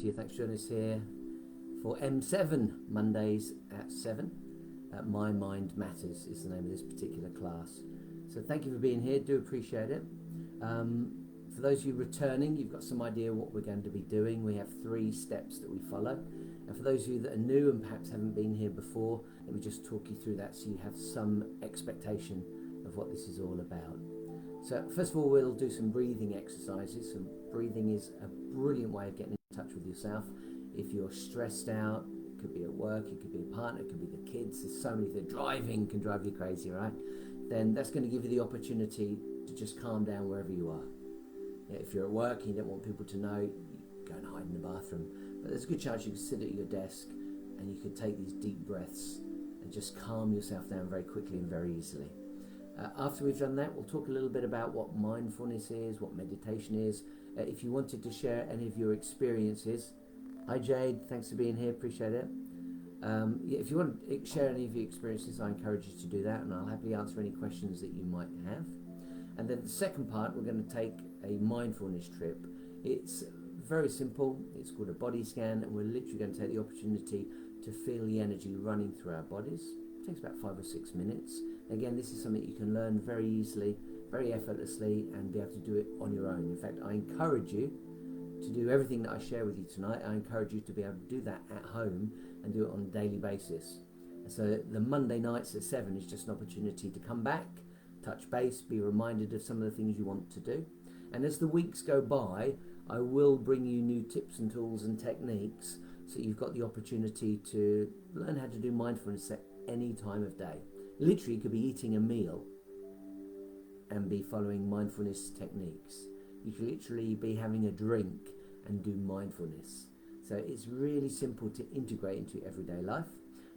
to you. Thanks for joining us here for M7 Mondays at 7. My Mind Matters is the name of this particular class. So thank you for being here. Do appreciate it. For those of you returning, you've got some idea what we're going to be doing. We have 3 steps that we follow. And for those of you that are new and perhaps haven't been here before, let me just talk you through that so you have some expectation of what this is all about. So first of all, we'll do some breathing exercises. And breathing is a brilliant way of getting in touch with yourself. If you're stressed out, it could be at work, it could be a partner, it could be the kids, there's so many things. Driving can drive you crazy, right? Then that's going to give you the opportunity to just calm down wherever you are. If you're at work and you don't want people to know, you go and hide in the bathroom. But there's a good chance you can sit at your desk and you can take these deep breaths and just calm yourself down very quickly and very easily. After we've done that, we'll talk a little bit about what mindfulness is, what meditation is. If you wanted to share any of your experiences, hi Jade, thanks for being here, appreciate it. If you want to share any of your experiences, I encourage you to do that, and I'll happily answer any questions that you might have. And then the second part, we're going to take a mindfulness trip. It's very simple. It's called a body scan, and we're literally going to take the opportunity to feel the energy running through our bodies. It takes about 5 or 6 minutes. Again, this is something you can learn very easily, very effortlessly, and be able to do it on your own. In fact, I encourage you to do everything that I share with you tonight. I encourage you to be able to do that at home and do it on a daily basis. And so the Monday nights at 7 is just an opportunity to come back, touch base, be reminded of some of the things you want to do. And as the weeks go by, I will bring you new tips and tools and techniques so you've got the opportunity to learn how to do mindfulness at any time of day. Literally, you could be eating a meal and be following mindfulness techniques. You could literally be having a drink and do mindfulness. So it's really simple to integrate into everyday life.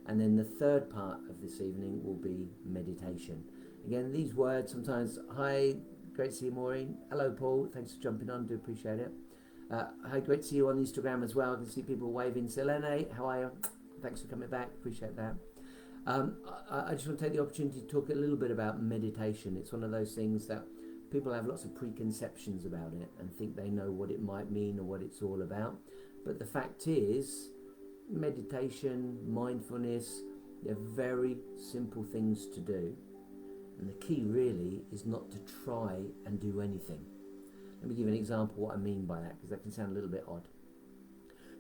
And then the third part of this evening will be meditation. Again, these words sometimes, hi, great to see you, Maureen. Hello, Paul, thanks for jumping on, do appreciate it. Hi, great to see you on Instagram as well. I can see people waving. Selene, how are you? Thanks for coming back, appreciate that. I just want to take the opportunity to talk a little bit about meditation. It's one of those things that people have lots of preconceptions about it and think they know what it might mean or what it's all about. But the fact is, meditation, mindfulness, they're very simple things to do. And the key really is not to try and do anything. Let me give you an example of what I mean by that, because that can sound a little bit odd.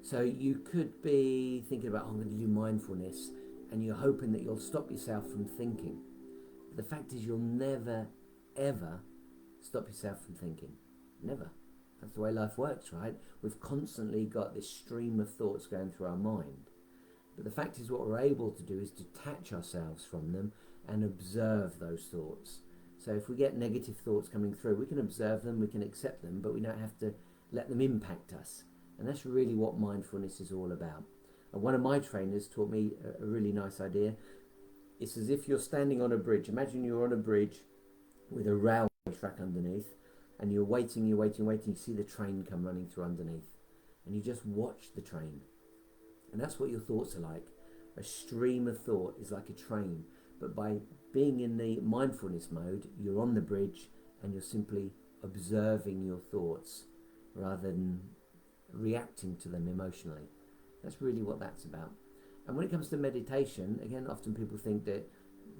So you could be thinking about, I'm going to do mindfulness, and you're hoping that you'll stop yourself from thinking. But the fact is, you'll never, ever stop yourself from thinking. Never. That's the way life works, right? We've constantly got this stream of thoughts going through our mind. But the fact is, what we're able to do is detach ourselves from them and observe those thoughts. So if we get negative thoughts coming through, we can observe them, we can accept them, but we don't have to let them impact us. And that's really what mindfulness is all about. And one of my trainers taught me a really nice idea. It's as if you're standing on a bridge. Imagine you're on a bridge with a railway track underneath, and you're waiting, you see the train come running through underneath, and you just watch the train. And that's what your thoughts are like. A stream of thought is like a train, but by being in the mindfulness mode, you're on the bridge and you're simply observing your thoughts rather than reacting to them emotionally. That's really what that's about. And when it comes to meditation, again, often people think that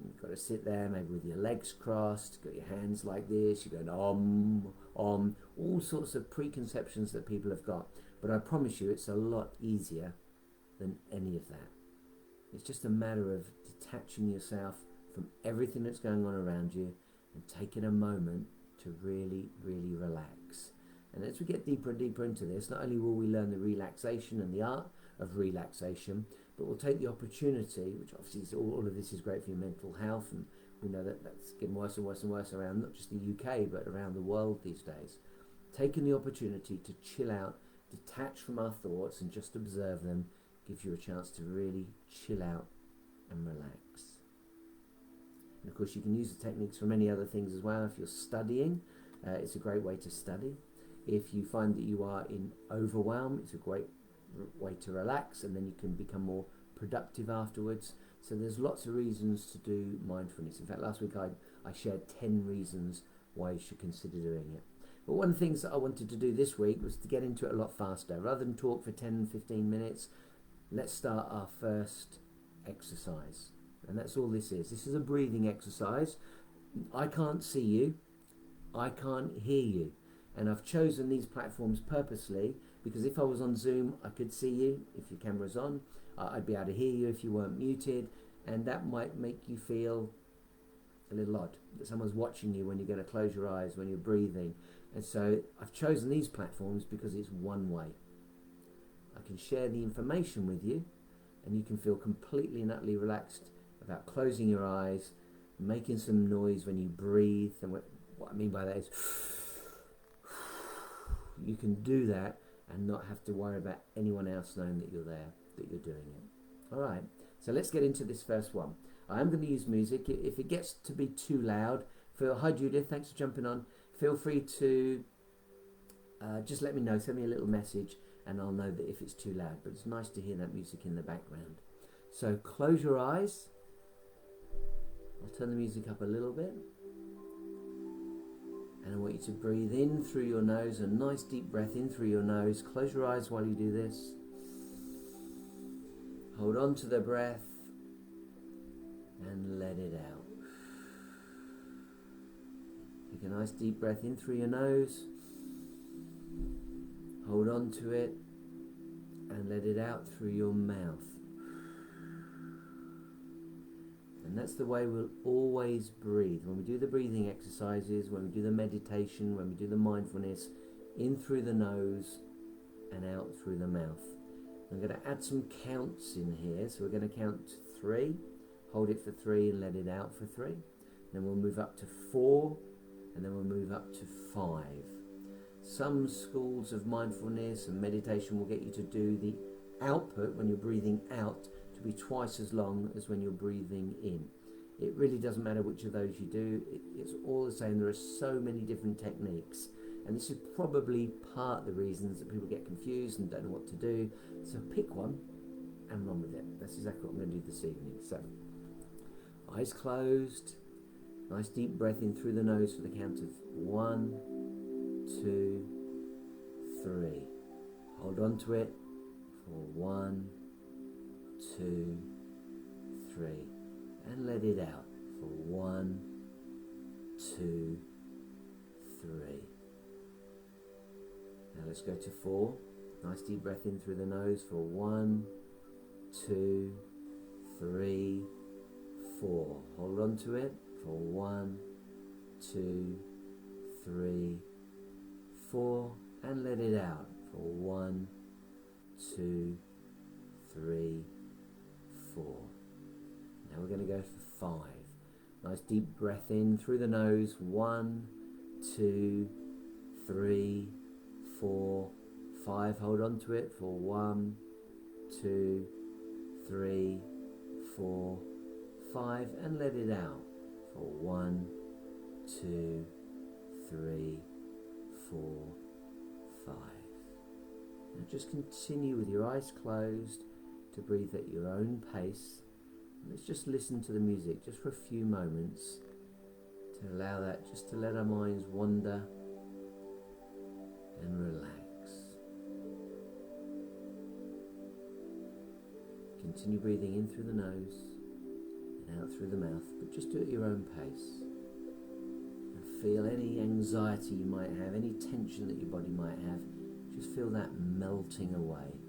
you've got to sit there maybe with your legs crossed, got your hands like this, you're going all sorts of preconceptions that people have got. But I promise you, it's a lot easier than any of that. It's just a matter of detaching yourself from everything that's going on around you and taking a moment to really, really relax. And as we get deeper and deeper into this, not only will we learn the relaxation and the art of relaxation, but we'll take the opportunity, which obviously is all of this is great for your mental health, and we know that that's getting worse and worse and worse around not just the UK but around the world these days. Taking the opportunity to chill out, detach from our thoughts and just observe them gives you a chance to really chill out and relax. And of course you can use the techniques for many other things as well. If you're studying, it's a great way to study. If you find that you are in overwhelm, it's a great way to relax, and then you can become more productive afterwards. So there's lots of reasons to do mindfulness. In fact, last week I shared 10 reasons why you should consider doing it. But one of the things that I wanted to do this week was to get into it a lot faster. Rather than talk for 10, 15 minutes, let's start our first exercise. And that's all this is. This is a breathing exercise. I can't see you. I can't hear you. And I've chosen these platforms purposely because if I was on Zoom, I could see you if your camera's on. I'd be able to hear you if you weren't muted. And that might make you feel a little odd, that someone's watching you when you're going to close your eyes, when you're breathing. And so I've chosen these platforms because it's one way. I can share the information with you and you can feel completely and utterly relaxed about closing your eyes, making some noise when you breathe. And what I mean by that is you can do that and not have to worry about anyone else knowing that you're there, that you're doing it. All right, so let's get into this first one. I am going to use music. If it gets to be too loud, hi Judith, thanks for jumping on. Feel free to just let me know, send me a little message and I'll know that if it's too loud. But it's nice to hear that music in the background. So close your eyes. I'll turn the music up a little bit. And I want you to breathe in through your nose, a nice deep breath in through your nose. Close your eyes while you do this. Hold on to the breath and let it out. Take a nice deep breath in through your nose. Hold on to it and let it out through your mouth. And that's the way we'll always breathe. When we do the breathing exercises, when we do the meditation, when we do the mindfulness, in through the nose and out through the mouth. I'm going to add some counts in here. So we're going to count to 3, hold it for 3 and let it out for 3. Then we'll move up to 4 and then we'll move up to 5. Some schools of mindfulness and meditation will get you to do the output when you're breathing out to be twice as long as when you're breathing in. It really doesn't matter which of those you do. It's all the same. There are so many different techniques. And this is probably part of the reasons that people get confused and don't know what to do. So pick one and run with it. That's exactly what I'm going to do this evening. So, eyes closed. Nice deep breath in through the nose for the count of 1, 2, 3. Hold on to it for 1, 2, 3. And let it out for 1, 2, 3. Now let's go to 4. Nice deep breath in through the nose for 1, 2, 3, 4. Hold on to it for 1, 2, 3, 4. And let it out for 1, 2, 3, 4. Now we're going to go for 5. Nice deep breath in through the nose. 1, 2, 3, 4, 5. Hold on to it for 1, 2, 3, 4, 5. And let it out for 1, 2, 3, 4, 5. Now just continue with your eyes closed to breathe at your own pace. Let's just listen to the music just for a few moments to allow that, just to let our minds wander and relax. Continue breathing in through the nose and out through the mouth, but just do it at your own pace. And feel any anxiety you might have, any tension that your body might have, just feel that melting away,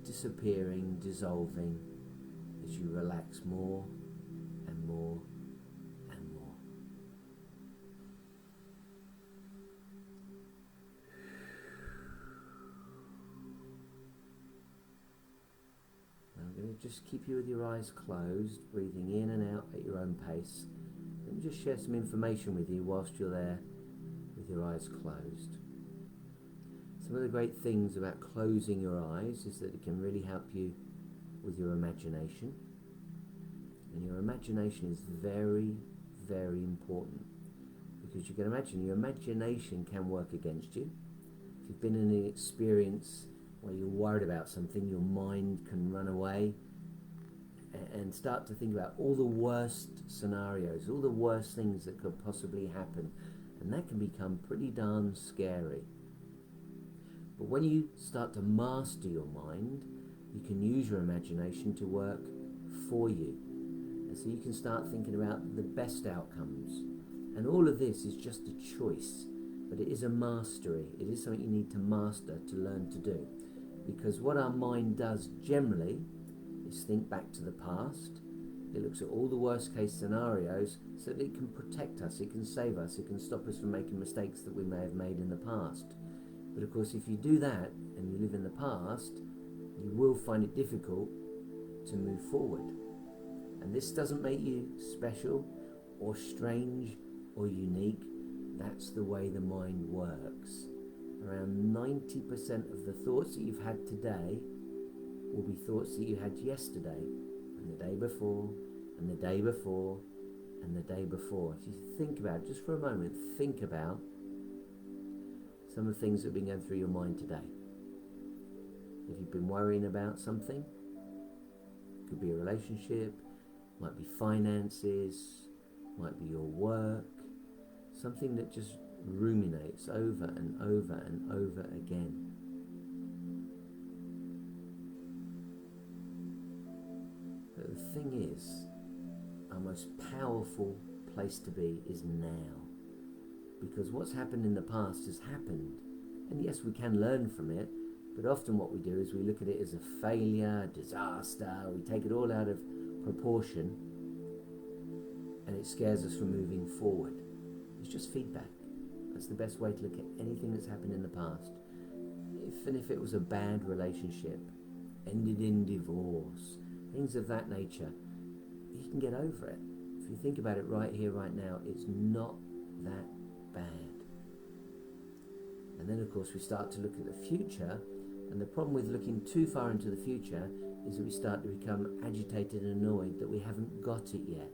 disappearing, dissolving, as you relax more and more and more. I'm going to just keep you with your eyes closed, breathing in and out at your own pace. Let me just share some information with you whilst you're there with your eyes closed. Some of the great things about closing your eyes is that it can really help you with your imagination. And your imagination is very, very important, because you can imagine your imagination can work against you. If you've been in an experience where you're worried about something, your mind can run away and start to think about all the worst scenarios, all the worst things that could possibly happen. And that can become pretty darn scary. But when you start to master your mind, you can use your imagination to work for you. And so you can start thinking about the best outcomes. And all of this is just a choice, but it is a mastery. It is something you need to master to learn to do. Because what our mind does generally is think back to the past. It looks at all the worst case scenarios so that it can protect us, it can save us, it can stop us from making mistakes that we may have made in the past. But of course, if you do that and you live in the past, you will find it difficult to move forward. And this doesn't make you special or strange or unique. That's the way the mind works. Around 90% of the thoughts that you've had today will be thoughts that you had yesterday, and the day before, and the day before, and the day before. If you think about it, just for a moment, think about some of the things that have been going through your mind today. If you've been worrying about something, it could be a relationship, might be finances, might be your work, something that just ruminates over and over and over again. But the thing is, our most powerful place to be is now. Because what's happened in the past has happened. And yes, we can learn from it, but often what we do is we look at it as a failure, a disaster, we take it all out of proportion, and it scares us from moving forward. It's just feedback. That's the best way to look at anything that's happened in the past. Even if it was a bad relationship, ended in divorce, things of that nature, you can get over it. If you think about it right here, right now, it's not that bad. And then of course we start to look at the future, and the problem with looking too far into the future is that we start to become agitated and annoyed that we haven't got it yet.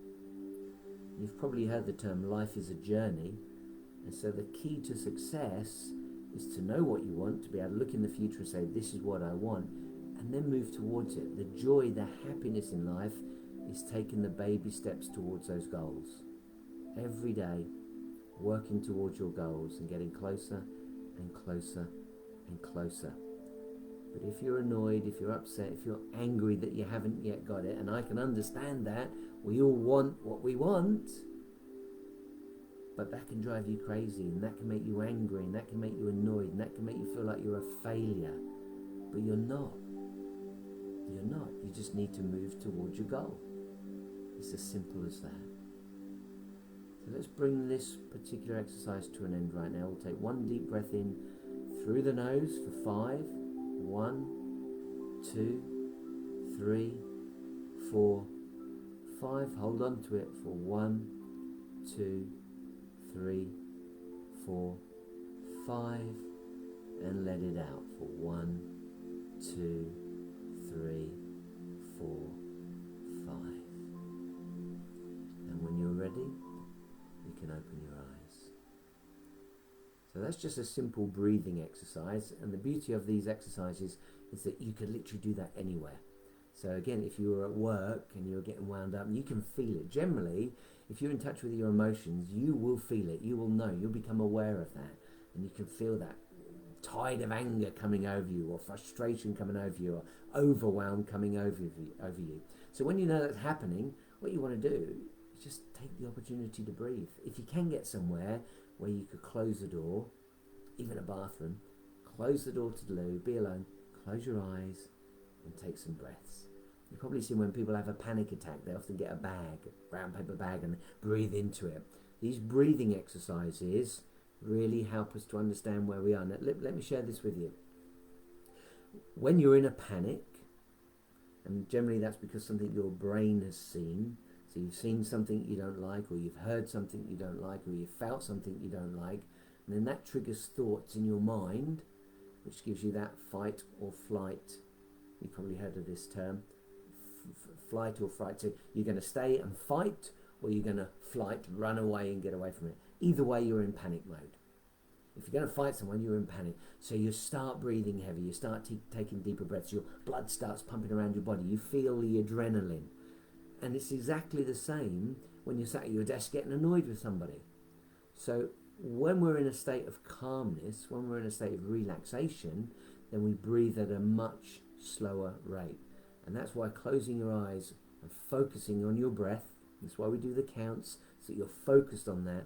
You've probably heard the term life is a journey, and so the key to success is to know what you want, to be able to look in the future and say, this is what I want, and then move towards it. The joy, the happiness in life is taking the baby steps towards those goals. Every day, working towards your goals and getting closer and closer and closer. But if you're annoyed, if you're upset, if you're angry that you haven't yet got it, and I can understand that, we all want what we want, but that can drive you crazy, and that can make you angry, and that can make you annoyed, and that can make you feel like you're a failure. But you're not. You're not. You just need to move towards your goal. It's as simple as that. So let's bring this particular exercise to an end right now. We'll take one deep breath in through the nose for 5. 1, 2, 3, 4, 5. Hold on to it for 1, 2, 3, 4, 5. And let it out for 1, 2, 3, 4, 5. And when you're ready, you can open your eyes. So that's just a simple breathing exercise, and the beauty of these exercises is that you can literally do that anywhere. So again, if you were at work and you're getting wound up, you can feel it. Generally, if you're in touch with your emotions, you will feel it. You will know. You'll become aware of that, and you can feel that tide of anger coming over you, or frustration coming over you, or overwhelm coming over you. So when you know that's happening, what you want to do is just take the opportunity to breathe. If you can get somewhere where you could close the door, even a bathroom, close the door to the loo, be alone, close your eyes and take some breaths. You've probably seen when people have a panic attack, they often get a bag, a brown paper bag, and breathe into it. These breathing exercises really help us to understand where we are. Now, let me share this with you. When you're in a panic, and generally that's because something your brain has seen, so you've seen something you don't like, or you've heard something you don't like, or you've felt something you don't like, and then that triggers thoughts in your mind, which gives you that fight or flight. You've probably heard of this term, flight or fright. So you're going to stay and fight, or you're going to flight, run away and get away from it. Either way, you're in panic mode. If you're going to fight someone, you're in panic. So you start breathing heavy, you start taking deeper breaths, your blood starts pumping around your body, you feel the adrenaline. And it's exactly the same when you're sat at your desk getting annoyed with somebody. So when we're in a state of calmness, when we're in a state of relaxation, then we breathe at a much slower rate. And that's why closing your eyes and focusing on your breath, that's why we do the counts, so that you're focused on that.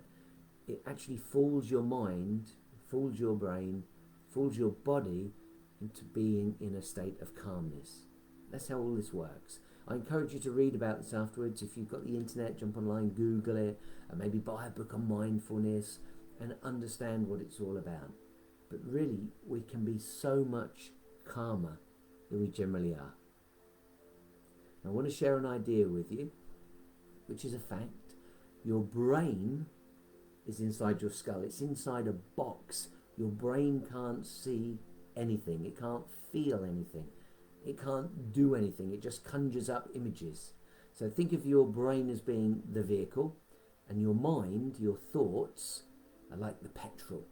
It actually fools your mind, fools your brain, fools your body into being in a state of calmness. That's how all this works. I encourage you to read about this afterwards. If you've got the internet, jump online, Google it, and maybe buy a book on mindfulness and understand what it's all about. But really, we can be so much calmer than we generally are. I want to share an idea with you, which is a fact. Your brain is inside your skull. It's inside a box. Your brain can't see anything. It can't feel anything. It can't do anything. It just conjures up images. So think of your brain as being the vehicle, and your mind, your thoughts, are like the petrol.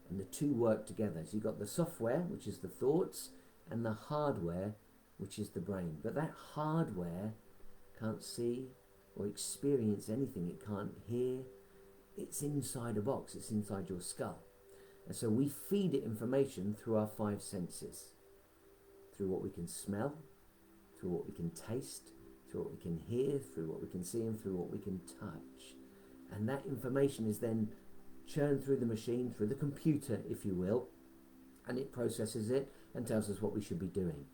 And the two work together. So you've got the software, which is the thoughts, and the hardware, which is the brain. But that hardware can't see or experience anything. It can't hear. It's inside a box. It's inside your skull. And so we feed it information through our five senses. Through what we can smell, through what we can taste, through what we can hear, through what we can see, and through what we can touch. And that information is then churned through the machine, through the computer, if you will, and it processes it and tells us what we should be doing.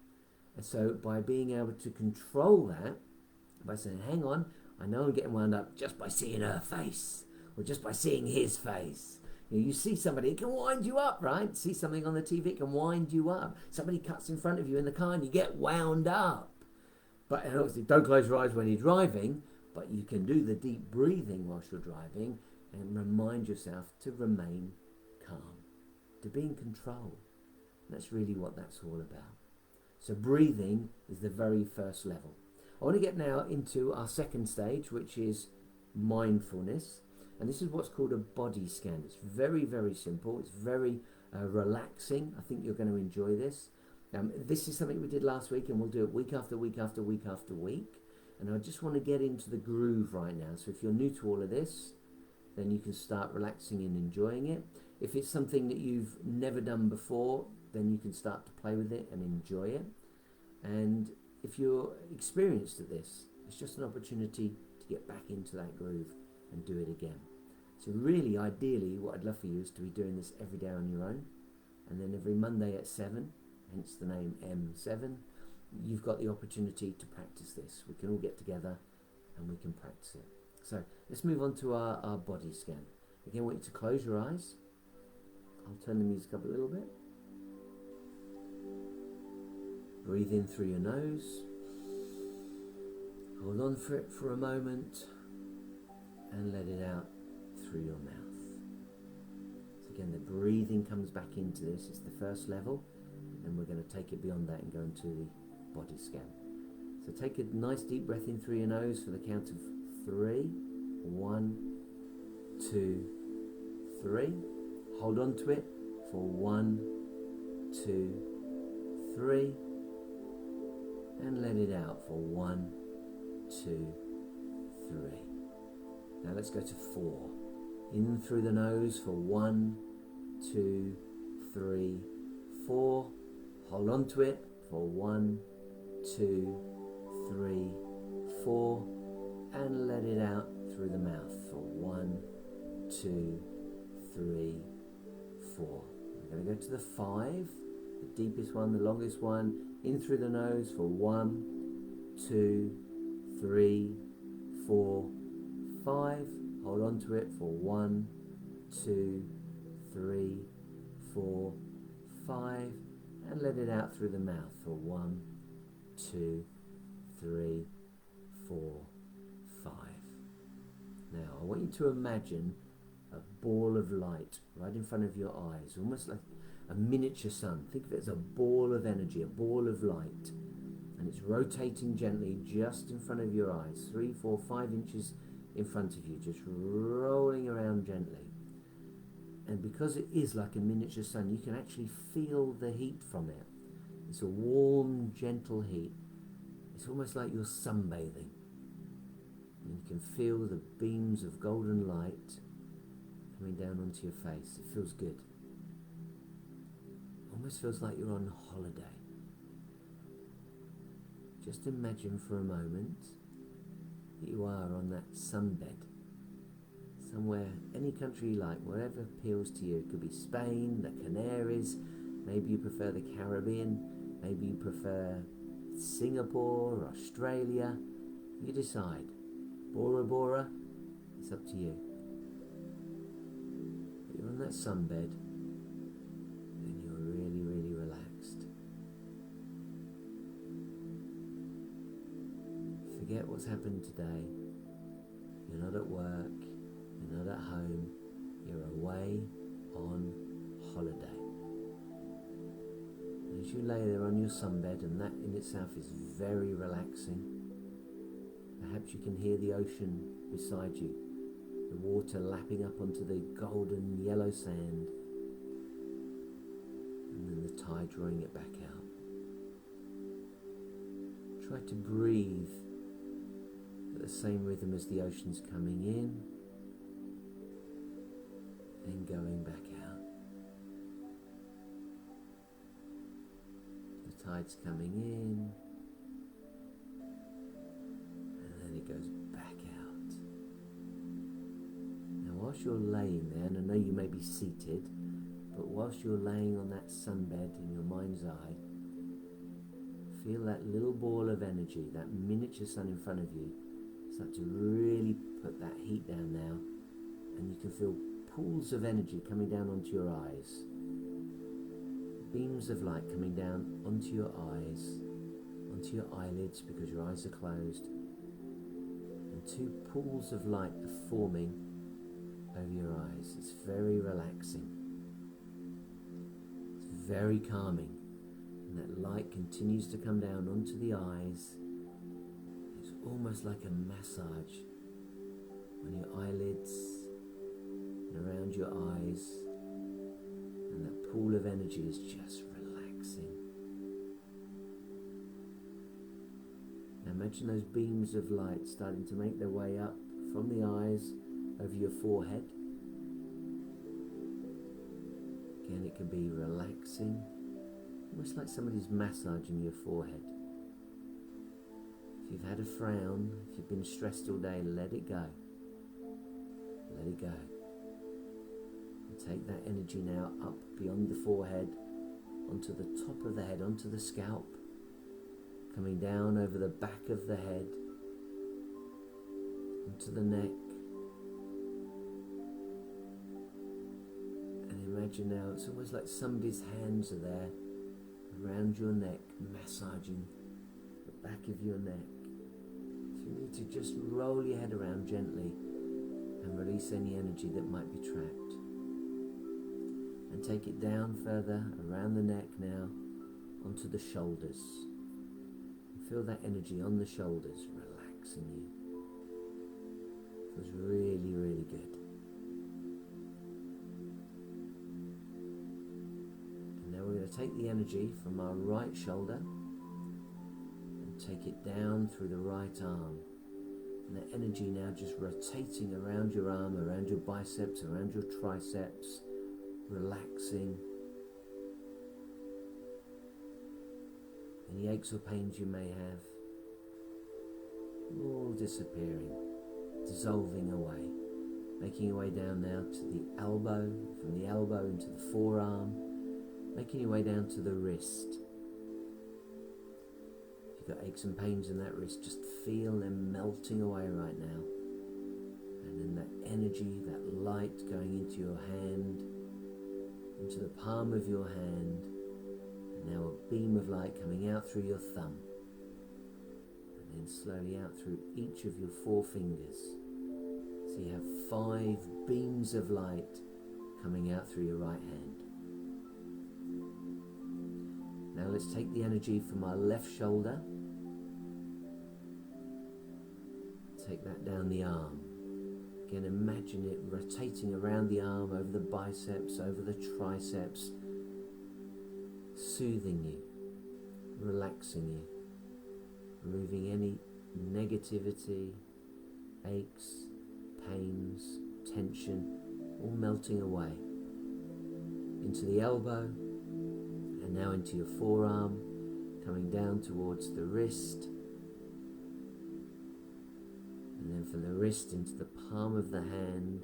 And so by being able to control that, by saying, hang on, I know I'm getting wound up just by seeing her face, or just by seeing his face. You see somebody, it can wind you up, right? See something on the TV, it can wind you up. Somebody cuts in front of you in the car and you get wound up. But obviously, don't close your eyes when you're driving, but you can do the deep breathing whilst you're driving and remind yourself to remain calm, to be in control. That's really what that's all about. So breathing is the very first level. I want to get now into our second stage, which is mindfulness. And this is what's called a body scan. It's very, very simple. It's very relaxing. I think you're going to enjoy this. This is something we did last week, and we'll do it week after week after week after week. And I just want to get into the groove right now. So if you're new to all of this, then you can start relaxing and enjoying it. If it's something that you've never done before, then you can start to play with it and enjoy it. And if you're experienced at this, it's just an opportunity to get back into that groove and do it again. So really, ideally, what I'd love for you is to be doing this every day on your own, and then every Monday at 7, hence the name M7, you've got the opportunity to practice this. We can all get together and we can practice it. So let's move on to our body scan. Again, I want you to close your eyes. I'll turn the music up a little bit. Breathe in through your nose. Hold on for it for a moment. And let it out through your mouth. So again, the breathing comes back into this. It's the first level. And then we're going to take it beyond that and go into the body scan. So take a nice deep breath in through your nose for the count of 3. 1, 2, 3. Hold on to it for 1, 2, 3. And let it out for 1, 2, 3. Now let's go to 4. In through the nose for 1, 2, 3, 4. Hold on to it for 1, 2, 3, 4. And let it out through the mouth for 1, 2, 3, 4. We're going to go to the 5, the deepest one, the longest one. In through the nose for 1, 2, 3, 4, 5. Hold on to it for 1, 2, 3, 4, 5. And let it out through the mouth for 1, 2, 3, 4, 5. Now I want you to imagine a ball of light right in front of your eyes, almost like a miniature sun. Think of it as a ball of energy, a ball of light. And it's rotating gently just in front of your eyes, 3, 4, 5 inches in front of you, just rolling around gently. And because it is like a miniature sun, you can actually feel the heat from it. It's a warm, gentle heat. It's almost like you're sunbathing. And you can feel the beams of golden light coming down onto your face. It feels good. Almost feels like you're on holiday. Just imagine for a moment that you are on that sunbed. Somewhere, any country you like, wherever appeals to you. It could be Spain, the Canaries, maybe you prefer the Caribbean, maybe you prefer Singapore, Australia. You decide. Bora Bora, it's up to you. But you're on that sunbed and you're really, really relaxed. Forget what's happened today. You're not at work. You're not at home, you're away on holiday. And as you lay there on your sunbed, and that in itself is very relaxing, perhaps you can hear the ocean beside you, the water lapping up onto the golden yellow sand, and then the tide drawing it back out. Try to breathe at the same rhythm as the ocean's coming in and going back out. The tide's coming in and then it goes back out. Now whilst you're laying there, and I know you may be seated, but whilst you're laying on that sunbed in your mind's eye, feel that little ball of energy, that miniature sun in front of you, start to really put that heat down now, and you can feel pools of energy coming down onto your eyes, beams of light coming down onto your eyes, onto your eyelids because your eyes are closed, and two pools of light are forming over your eyes. It's very relaxing, it's very calming, and that light continues to come down onto the eyes. It's almost like a massage on your eyelids and around your eyes, and that pool of energy is just relaxing. Now imagine those beams of light starting to make their way up from the eyes over your forehead. Again, it can be relaxing, almost like somebody's massaging your forehead. If you've had a frown, if you've been stressed all day, let it go. Let it go. Take that energy now up beyond the forehead, onto the top of the head, onto the scalp, coming down over the back of the head, onto the neck. And imagine now it's almost like somebody's hands are there around your neck, massaging the back of your neck. So you need to just roll your head around gently and release any energy that might be trapped. And take it down further around the neck now, onto the shoulders. And feel that energy on the shoulders, relaxing you. Feels really, really good. And now we're going to take the energy from our right shoulder and take it down through the right arm. And the energy now just rotating around your arm, around your biceps, around your triceps, relaxing. Any aches or pains you may have, all disappearing, dissolving away, making your way down now to the elbow, from the elbow into the forearm, making your way down to the wrist. If you've got aches and pains in that wrist, just feel them melting away right now. And then that energy, that light going into your hand, into the palm of your hand, and now a beam of light coming out through your thumb, and then slowly out through each of your 4 fingers. So you have 5 beams of light coming out through your right hand. Now let's take the energy from our left shoulder, take that down the arm. Again, imagine it rotating around the arm, over the biceps, over the triceps, soothing you, relaxing you, removing any negativity, aches, pains, tension, all melting away into the elbow, and now into your forearm, coming down towards the wrist, and then from the wrist into the palm of the hand.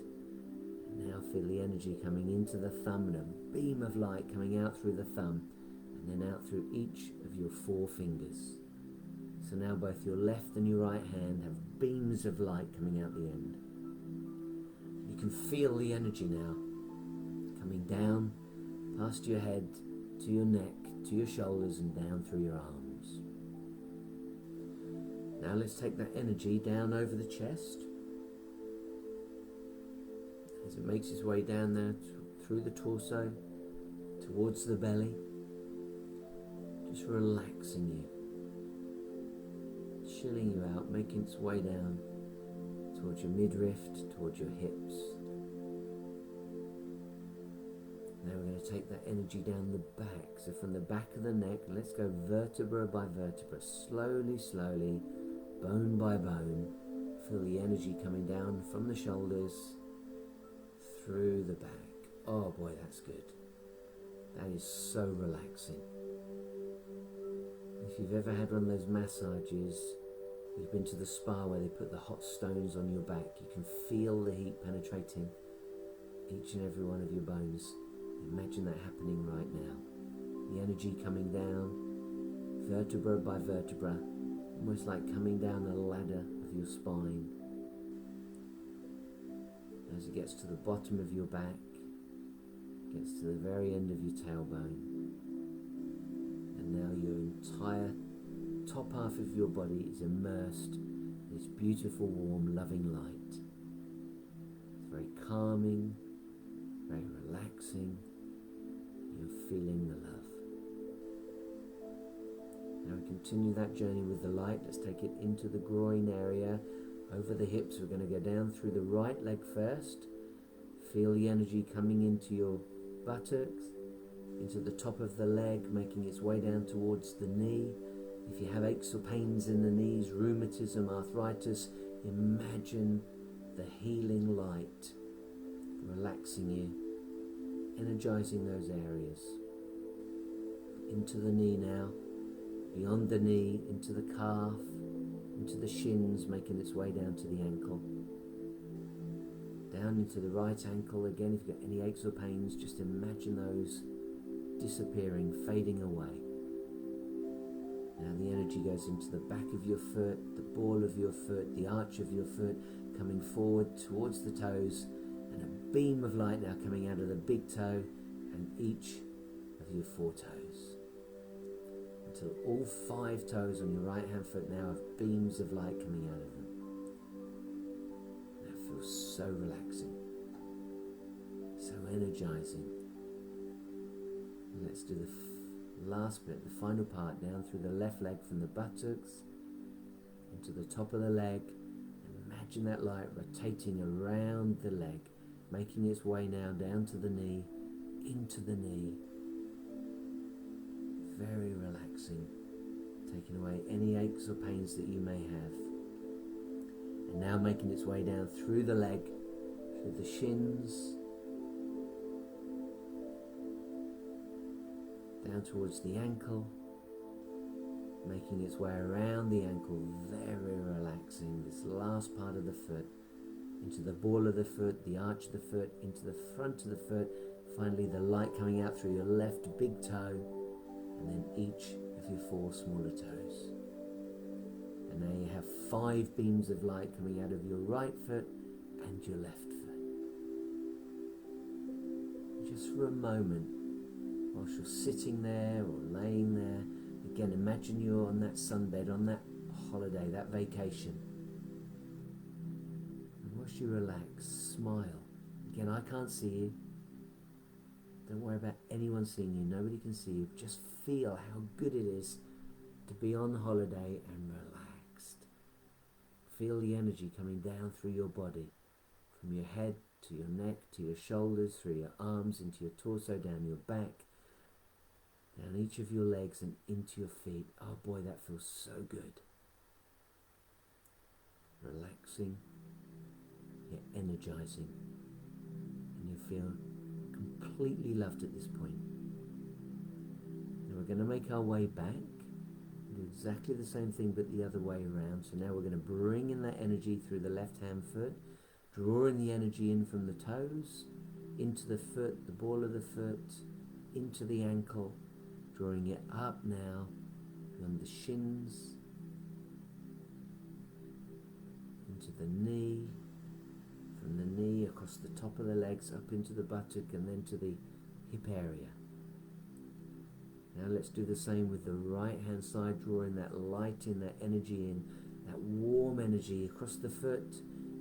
And now feel the energy coming into the thumb, and a beam of light coming out through the thumb, and then out through each of your 4 fingers. So now both your left and your right hand have beams of light coming out the end. You can feel the energy now coming down past your head, to your neck, to your shoulders, and down through your arms. Now let's take that energy down over the chest as it makes its way down there through the torso towards the belly, just relaxing you, chilling you out, making its way down towards your midriff, towards your hips. Now we're going to take that energy down the back. So from the back of the neck, let's go vertebra by vertebra, slowly, slowly, bone by bone. Feel the energy coming down from the shoulders through the back. Oh boy, that's good. That is so relaxing. If you've ever had one of those massages, you've been to the spa where they put the hot stones on your back, you can feel the heat penetrating each and every one of your bones. Imagine that happening right now. The energy coming down, vertebra by vertebra, almost like coming down a ladder of your spine. As it gets to the bottom of your back, gets to the very end of your tailbone. And now your entire top half of your body is immersed in this beautiful, warm, loving light. It's very calming, very relaxing. You're feeling the love. Now we continue that journey with the light. Let's take it into the groin area, over the hips. We're going to go down through the right leg first. Feel the energy coming into your buttocks, into the top of the leg, making its way down towards the knee. If you have aches or pains in the knees, rheumatism, arthritis, imagine the healing light relaxing you, energizing those areas. Into the knee now, beyond the knee, into the calf, into the shins, making its way down to the ankle. Down into the right ankle. Again, if you've got any aches or pains, just imagine those disappearing, fading away. Now the energy goes into the back of your foot, the ball of your foot, the arch of your foot, coming forward towards the toes, and a beam of light now coming out of the big toe and each of your 4 toes. Until all 5 toes on your right hand foot now have beams of light coming out of them. That feels so relaxing, so energizing. And let's do the last bit, the final part, down through the left leg from the buttocks into the top of the leg. Imagine that light rotating around the leg, making its way now down to the knee, into the knee. Very relaxing, taking away any aches or pains that you may have. And now making its way down through the leg, through the shins, down towards the ankle, making its way around the ankle, very relaxing. This last part of the foot, into the ball of the foot, the arch of the foot, into the front of the foot, finally the light coming out through your left big toe, and then each of your 4 smaller toes. And now you have 5 beams of light coming out of your right foot and your left foot. Just for a moment, whilst you're sitting there or laying there, again, imagine you're on that sunbed, on that holiday, that vacation. And whilst you relax, smile. Again, I can't see you. Don't worry about anyone seeing you. Nobody can see you. Just feel how good it is to be on holiday and relaxed. Feel the energy coming down through your body, from your head to your neck, to your shoulders, through your arms, into your torso, down your back, down each of your legs and into your feet. Oh boy, that feels so good. Relaxing, yet energizing. And you feel completely loved at this point. Now we're going to make our way back, do exactly the same thing but the other way around. So now we're going to bring in that energy through the left hand foot, drawing the energy in from the toes, into the foot, the ball of the foot, into the ankle, drawing it up now, beyond the shins, into the knee, from the knee across the top of the legs, up into the buttock and then to the hip area. Now let's do the same with the right hand side, drawing that light in, that energy in, that warm energy across the foot,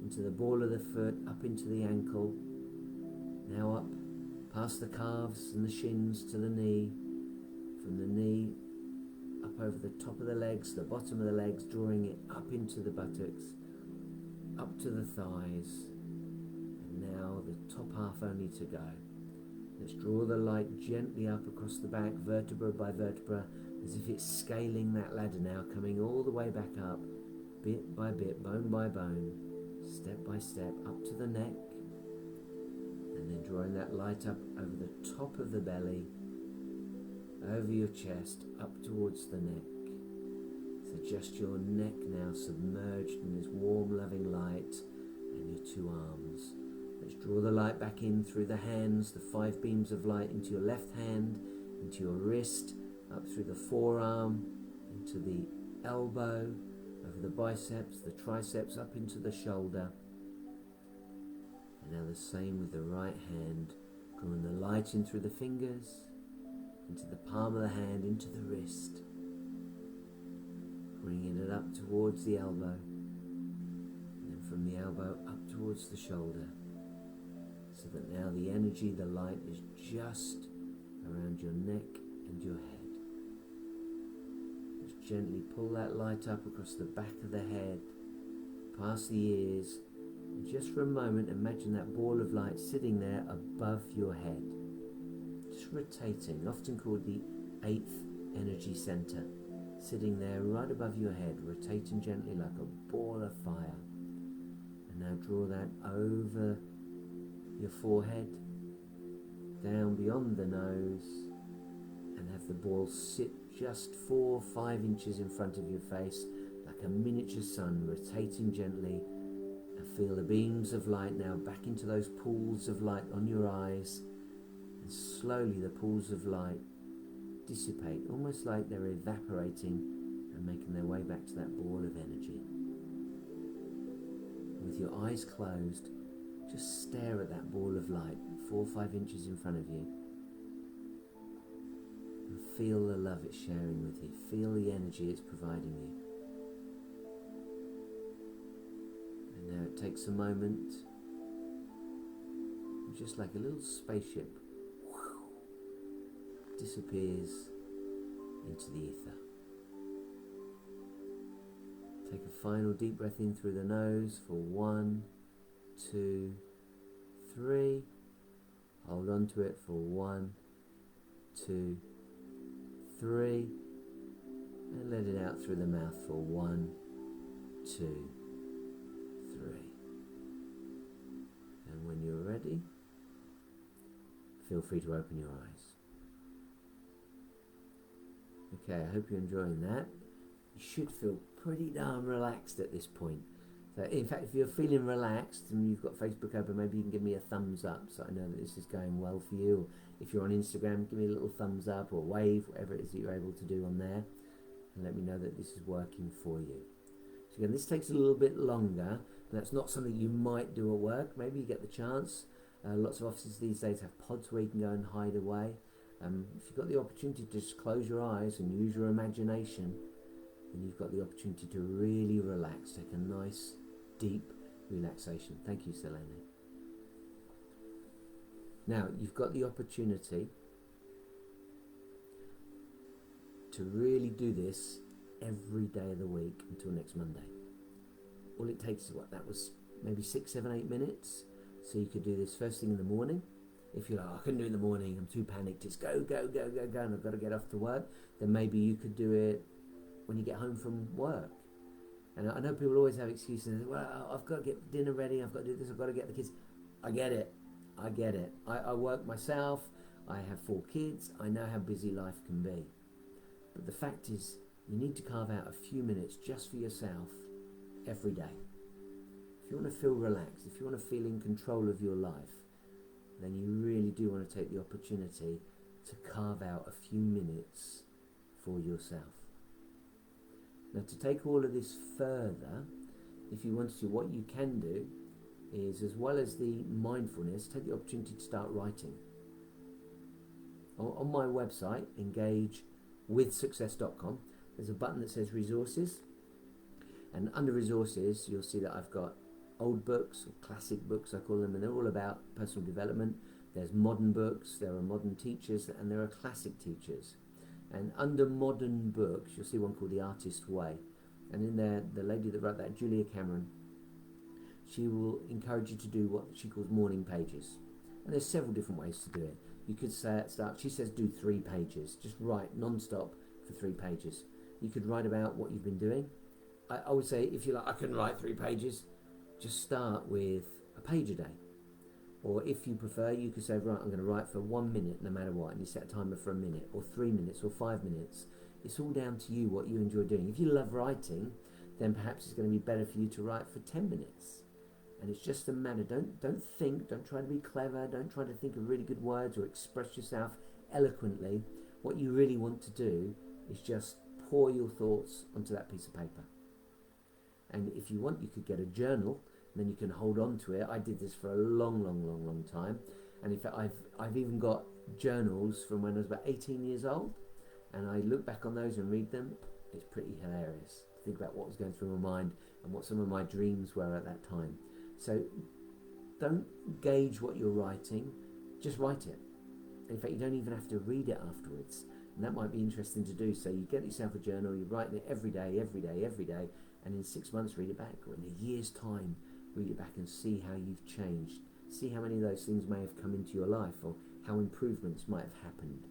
into the ball of the foot, up into the ankle, now up past the calves and the shins to the knee, from the knee up over the top of the legs, the bottom of the legs, drawing it up into the buttocks, up to the thighs, and now the top half only to go. Let's draw the light gently up across the back, vertebra by vertebra, as if it's scaling that ladder now, coming all the way back up, bit by bit, bone by bone, step by step, up to the neck, and then drawing that light up over the top of the belly, over your chest, up towards the neck. So just your neck now submerged in this warm, loving light, and your two arms. Let's draw the light back in through the hands, the 5 beams of light into your left hand, into your wrist, up through the forearm, into the elbow, over the biceps, the triceps, up into the shoulder. And now the same with the right hand, drawing the light in through the fingers, into the palm of the hand, into the wrist, bringing it up towards the elbow, and then from the elbow up towards the shoulder, so that now the energy, the light is just around your neck and your head. Just gently pull that light up across the back of the head, past the ears, and just for a moment imagine that ball of light sitting there above your head, just rotating, often called the 8th energy center, sitting there right above your head, rotating gently like a ball of fire. And now draw that over your forehead, down beyond the nose, and have the ball sit just 4 or 5 inches in front of your face, like a miniature sun, rotating gently. And feel the beams of light now back into those pools of light on your eyes, and slowly the pools of light dissipate, almost like they're evaporating and making their way back to that ball of energy. With your eyes closed, just stare at that ball of light 4 or 5 inches in front of you, and feel the love it's sharing with you. Feel the energy it's providing you. And now it takes a moment, just like a little spaceship, disappears into the ether. Take a final deep breath in through the nose for 1, 2, 3. Hold on to it for 1, 2, 3. And let it out through the mouth for 1, 2, 3. And when you're ready, feel free to open your eyes. Okay, I hope you're enjoying that. You should feel pretty darn relaxed at this point. So in fact, if you're feeling relaxed and you've got Facebook open, maybe you can give me a thumbs up so I know that this is going well for you. Or if you're on Instagram, give me a little thumbs up or wave, whatever it is that you're able to do on there, and let me know that this is working for you. So again, this takes a little bit longer. That's not something you might do at work. Maybe you get the chance. Lots of offices these days have pods where you can go and hide away. If you've got the opportunity to just close your eyes and use your imagination, then you've got the opportunity to really relax. Take a nice, deep relaxation. Thank you, Selene. Now, you've got the opportunity to really do this every day of the week until next Monday. All it takes is that was maybe 6, 7, 8 minutes. So you could do this first thing in the morning. If you're like, I couldn't do it in the morning, I'm too panicked, it's go, go, go, go, go, and I've got to get off to work, then maybe you could do it when you get home from work. And I know people always have excuses. Well, I've got to get dinner ready, I've got to do this, I've got to get the kids. I get it. I get it. I work myself. I have 4 kids. I know how busy life can be. But the fact is, you need to carve out a few minutes just for yourself every day. If you want to feel relaxed, if you want to feel in control of your life, then you really do want to take the opportunity to carve out a few minutes for yourself. Now, to take all of this further, if you want to, what you can do is, as well as the mindfulness, take the opportunity to start writing. On my website, engagewithsuccess.com, there's a button that says resources, and under resources you'll see that I've got old books, or classic books I call them, and they're all about personal development. There's modern books, there are modern teachers, and there are classic teachers. And under modern books you'll see one called The Artist's Way, and in there the lady that wrote that, Julia Cameron, she will encourage you to do what she calls morning pages. And there's several different ways to do it. You could start, she says, do 3 pages. Just write non-stop for 3 pages. You could write about what you've been doing. I would say, if you're like, I can write 3 pages, just start with a page a day. Or if you prefer, you could say, right, I'm going to write for 1 minute no matter what, and you set a timer for 1 minute, or 3 minutes, or 5 minutes. It's all down to you, what you enjoy doing. If you love writing, then perhaps it's going to be better for you to write for 10 minutes. And it's just a matter, don't think, don't try to be clever, don't try to think of really good words or express yourself eloquently. What you really want to do is just pour your thoughts onto that piece of paper. And if you want, you could get a journal, and then you can hold on to it. I did this for a long time. And in fact, I've even got journals from when I was about 18 years old, and I look back on those and read them. It's pretty hilarious to think about what was going through my mind and what some of my dreams were at that time. So don't gauge what you're writing, just write it. In fact, you don't even have to read it afterwards. And that might be interesting to do. So you get yourself a journal, you're writing it every day, and in 6 months read it back, or in a year's time read it back and see how you've changed. See how many of those things may have come into your life, or how improvements might have happened.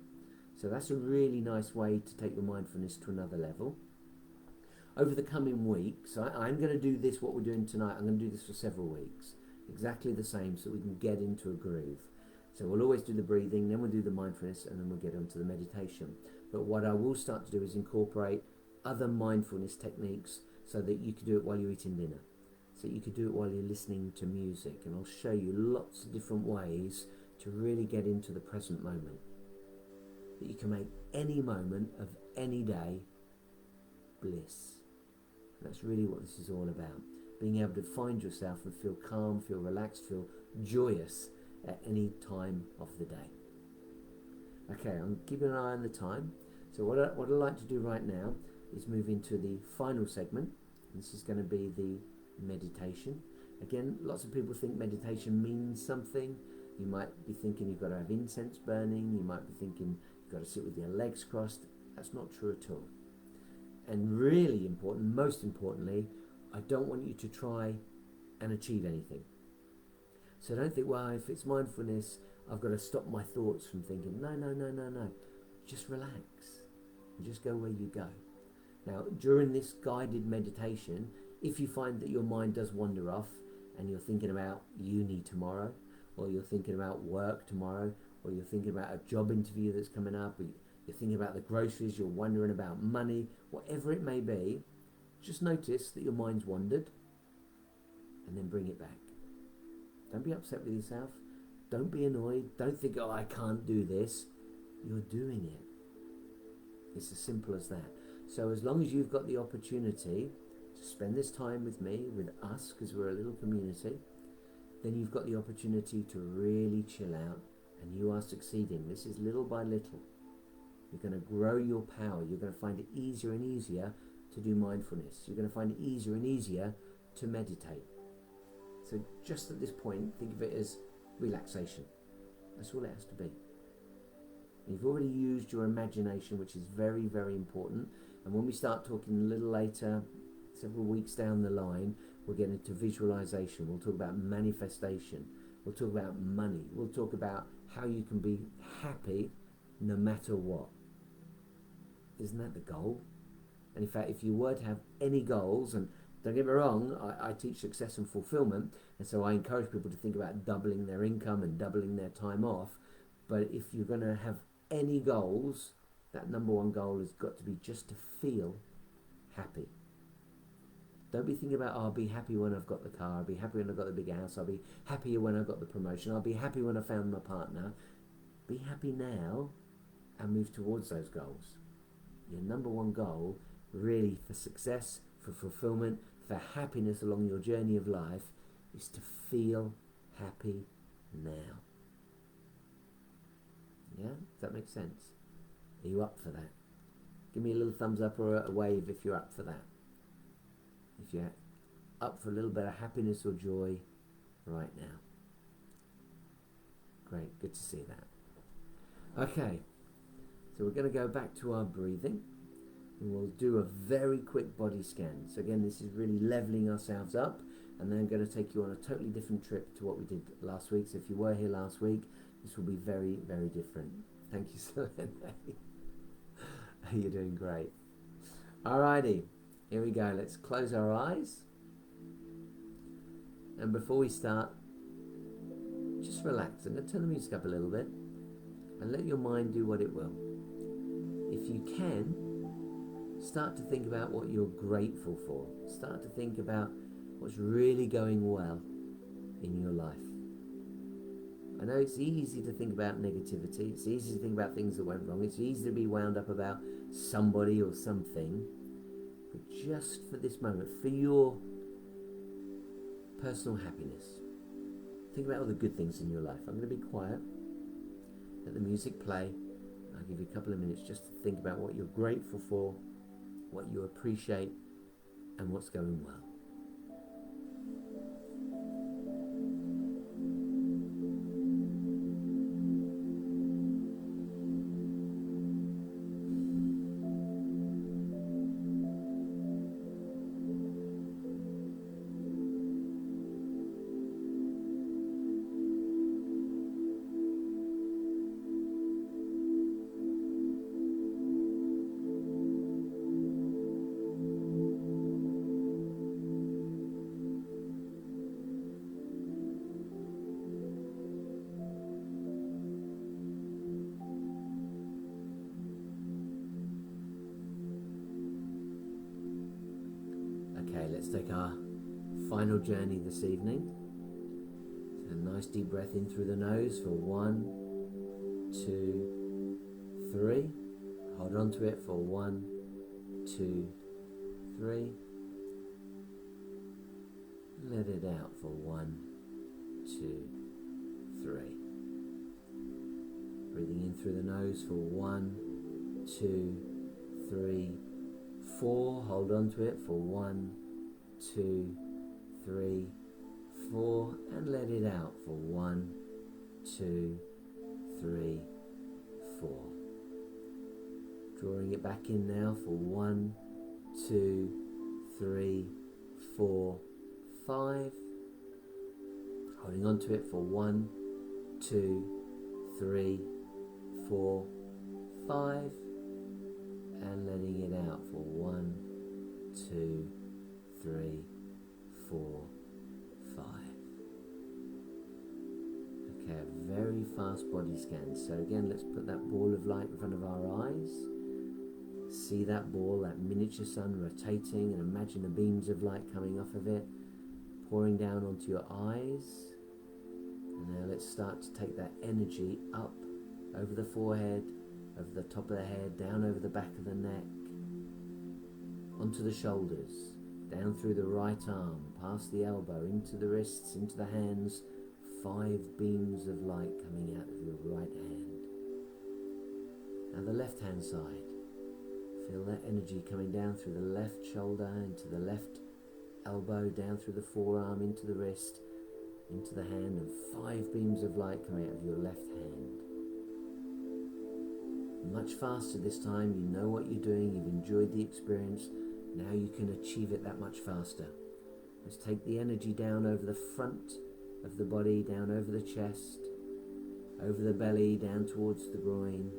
So that's a really nice way to take your mindfulness to another level. Over the coming weeks, I'm going to do this, what we're doing tonight, I'm going to do this for several weeks. Exactly the same, so we can get into a groove. So we'll always do the breathing, then we'll do the mindfulness, and then we'll get onto the meditation. But what I will start to do is incorporate other mindfulness techniques so that you can do it while you're eating dinner. So you could do it while you're listening to music, and I'll show you lots of different ways to really get into the present moment. That you can make any moment of any day bliss. And that's really what this is all about. Being able to find yourself and feel calm, feel relaxed, feel joyous at any time of the day. Okay, I'm keeping an eye on the time. So what I'd like to do right now is move into the final segment. This is going to be the meditation. Again, lots of people think meditation means something. You might be thinking you've got to have incense burning. You might be thinking you've got to sit with your legs crossed. That's not true at all. And really important, most importantly, I don't want you to try and achieve anything. So don't think, well, if it's mindfulness, I've got to stop my thoughts from thinking. No. Just relax and just go where you go. Now, during this guided meditation, if you find that your mind does wander off and you're thinking about uni tomorrow, or you're thinking about work tomorrow, or you're thinking about a job interview that's coming up, or you're thinking about the groceries, you're wondering about money, whatever it may be, just notice that your mind's wandered and then bring it back. Don't be upset with yourself. Don't be annoyed. Don't think, oh, I can't do this. You're doing it. It's as simple as that. So as long as you've got the opportunity to spend this time with me, with us, because we're a little community, then you've got the opportunity to really chill out, and you are succeeding. This is little by little. You're going to grow your power. You're going to find it easier and easier to do mindfulness. You're going to find it easier and easier to meditate. So just at this point, think of it as relaxation. That's all it has to be. And you've already used your imagination, which is very, very important. And when we start talking a little later, several weeks down the line, we'll get into visualization. We'll talk about manifestation. We'll talk about money. We'll talk about how you can be happy no matter what. Isn't that the goal? And in fact, if you were to have any goals, and Don't get me wrong, I teach success and fulfillment, and so I encourage people to think about doubling their income and doubling their time off. But if you're going to have any goals, that number one goal has got to be just to feel happy. Don't be thinking about, oh, I'll be happy when I've got the car, I'll be happy when I've got the big house, I'll be happy when I've got the promotion, I'll be happy when I found my partner. Be happy now and move towards those goals. Your number one goal, really, for success, for fulfillment, for happiness along your journey of life, is to feel happy now. Yeah? Does that make sense? Are you up for that? Give me a little thumbs up or a wave if you're up for that. If you're up for a little bit of happiness or joy right now. Great, good to see that. Okay, so we're going to go back to our breathing. And we'll do a very quick body scan. So again, this is really leveling ourselves up, and then I'm going to take you on a totally different trip to what we did last week. So if you were here last week, this will be very, very different. Thank you, Selene. You're doing great. Alrighty, here we go. Let's close our eyes. And before we start, just relax. I'm going to turn the music up a little bit and let your mind do what it will. If you can, start to think about what you're grateful for. Start to think about what's really going well in your life. I know it's easy to think about negativity. It's easy to think about things that went wrong. It's easy to be wound up about somebody or something. But just for this moment, for your personal happiness, think about all the good things in your life. I'm going to be quiet. Let the music play. I'll give you a couple of minutes just to think about what you're grateful for, what you appreciate, and what's going well. Okay, let's take our final journey this evening. So a nice deep breath in through the nose for 1, 2, 3. Hold on to it for 1, 2, 3. Let it out for 1, 2, 3. Breathing in through the nose for 1, 2, 3, 4. Hold on to it for 1, 2, 3, 4, and let it out for 1, 2, 3, 4. Drawing it back in now for 1, 2, 3, 4, 5. Holding on to it for 1, 2, 3, 4, 5. And letting it out for 1, 2, 3, 4, 5. Okay, a very fast body scan. So again, let's put that ball of light in front of our eyes. See that ball, that miniature sun rotating, and imagine the beams of light coming off of it, pouring down onto your eyes. And now let's start to take that energy up over the forehead, over the top of the head, down over the back of the neck, onto the shoulders, down through the right arm, past the elbow, into the wrists, into the hands. 5 beams of light coming out of your right hand. Now the left hand side. Feel that energy coming down through the left shoulder, into the left elbow, down through the forearm, into the wrist, into the hand, and 5 beams of light coming out of your left hand. Much faster this time. You know what you're doing. You've enjoyed the experience. Now you can achieve it that much faster. Let's take the energy down over the front of the body, down over the chest, over the belly, down towards the groin,